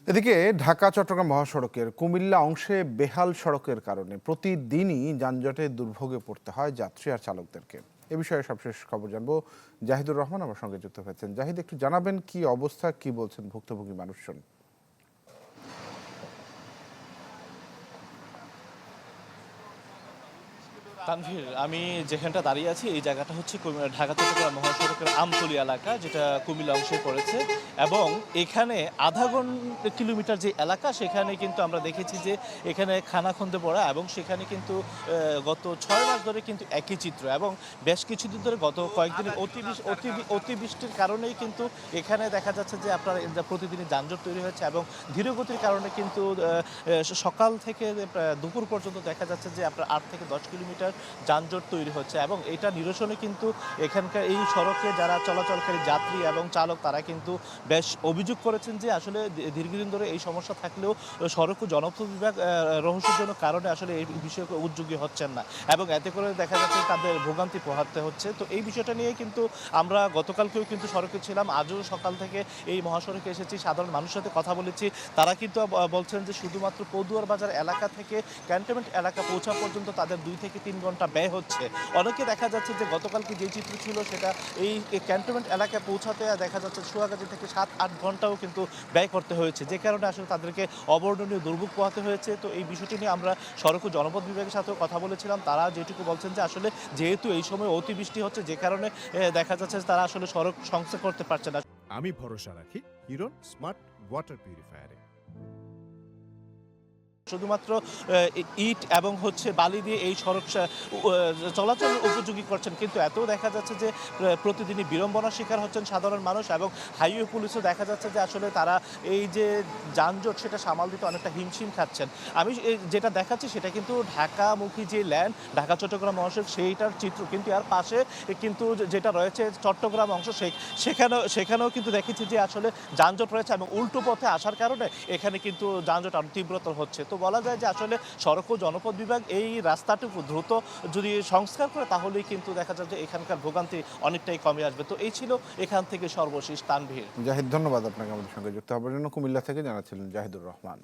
এদিকে ঢাকা চট্টগ্রাম মহাসড়কের কুমিল্লা অংশে বেহাল সড়কের কারণে প্রতিদিনই যানজটে দুর্ভোগে পড়তে হয় যাত্রী আর চালকদেরকে। এ বিষয়ে সবশেষ খবর জানবো। জাহিদুর রহমান আমার সঙ্গে যুক্ত হয়েছেন। জাহিদ, একটু জানাবেন কি অবস্থা, কি বলছেন ভুক্তভোগী মানুষজন? তানভীর, আমি যেখানটা দাঁড়িয়ে আছি এই জায়গাটা হচ্ছে ঢাকা চট্টগ্রাম মহাসড়কের আমতলী এলাকা, যেটা কুমিল্লা অংশে পড়েছে। এবং এখানে আধা কিলোমিটার যে এলাকা, সেখানে কিন্তু আমরা দেখেছি যে এখানে খানাখন্দে পড়া, এবং সেখানে কিন্তু গত 6 মাস ধরে কিন্তু একই চিত্র। এবং বেশ কিছুদিন ধরে গত কয়েকদিনের অতিবৃষ্টির কারণেই কিন্তু এখানে দেখা যাচ্ছে যে আপনার প্রতিদিনই যানজট তৈরি হয়েছে, এবং ধীরগতির কারণে কিন্তু সকাল থেকে দুপুর পর্যন্ত দেখা যাচ্ছে যে আপনার 8 থেকে 10 কিলোমিটার যানজট তৈরি হচ্ছে। এবং এটা নিরসনে কিন্তু এখানকার এই সড়কে যারা চলাচলকারী যাত্রী এবং চালক, তারা কিন্তু বেশ অভিযোগ করেছেন যে আসলে দীর্ঘদিন ধরে এই সমস্যা থাকলেও সড়ক ও জনপথ বিভাগ রহস্যজনক কারণে আসলে এই বিষয়ে উদ্যোগী হচ্ছেন না, এবং এতে করে দেখা যাচ্ছে তাদের ভোগান্তি পোহাতে হচ্ছে। তো এই বিষয়টা নিয়ে কিন্তু আমরা গতকালকেও কিন্তু সড়কে ছিলাম, আজও সকাল থেকে এই মহাসড়কে এসেছি, সাধারণ মানুষের সাথে কথা বলেছি। তারা কিন্তু বলছেন যে শুধুমাত্র পদুয়ার বাজার এলাকা থেকে ক্যান্টনমেন্ট এলাকা পৌঁছা পর্যন্ত তাদের 2 থেকে 3 ঘন্টা ব্যয় হচ্ছে। অনেকে দেখা যাচ্ছে যে গতকালকে যে চিত্র ছিল, সেটা এই ক্যান্টনমেন্ট এলাকায় পৌঁছাতে দেখা যাচ্ছে সোয়াগাজী থেকে 7-8 ঘন্টাও কিন্তু ব্যয় করতে হয়েছে, যে কারণে আসলে তাদেরকে অবর্ণনীয় দুর্ভোগ পোহাতে হয়েছে। তো এই বিষয়টি নিয়ে আমরা সড়ক ও জনপথ বিভাগের সাথেও কথা বলেছিলাম। তারা যেটুকু বলছেন যে আসলে যেহেতু এই সময় অতিবৃষ্টি হচ্ছে, যে কারণে দেখা যাচ্ছে যে তারা আসলে সড়ক সংস্কার করতে পারছে না। আমি ভরসা রাখি হিরন স্মার্ট ওয়াটার পিউরিফায়ারে। শুধুমাত্র ইট এবং বালি দিয়ে এই সড়ক চলাচল উপযোগী করছেন, কিন্তু এতেও দেখা যাচ্ছে যে প্রতিদিনই বিড়ম্বনার শিকার হচ্ছেন সাধারণ মানুষ। এবং হাইওয়ে পুলিশও দেখা যাচ্ছে যে আসলে তারা এই যে যানজট, সেটা সামাল দিতে অনেকটা হিমশিম খাচ্ছেন। আমি যেটা দেখাচ্ছি সেটা কিন্তু ঢাকামুখী যে ল্যান্ড, ঢাকা চট্টগ্রাম মহাসড়ক, সেইটার চিত্র। কিন্তু এর পাশে কিন্তু যেটা রয়েছে চট্টগ্রাম অংশ, সেখানেও কিন্তু দেখেছি যে আসলে যানজট রয়েছে, এবং উল্টো পথে আসার কারণে এখানে কিন্তু যানজট আরও তীব্রতর হচ্ছে। তো বলা যায় যে আসলে সড়ক ও জনপথ বিভাগ এই রাস্তাটুকু দ্রুত যদি সংস্কার করে, তাহলেই কিন্তু দেখা যায় যে এখানকার ভোগান্তি অনেকটাই কমে আসবে। তো এই ছিল এখান থেকে সর্বশেষ। তানভীর। জাহিদ, ধন্যবাদ আপনাকে আমাদের সঙ্গে যুক্ত হওয়ার জন্য। কুমিল্লা থেকে জানাচ্ছিলেন জাহিদুর রহমান।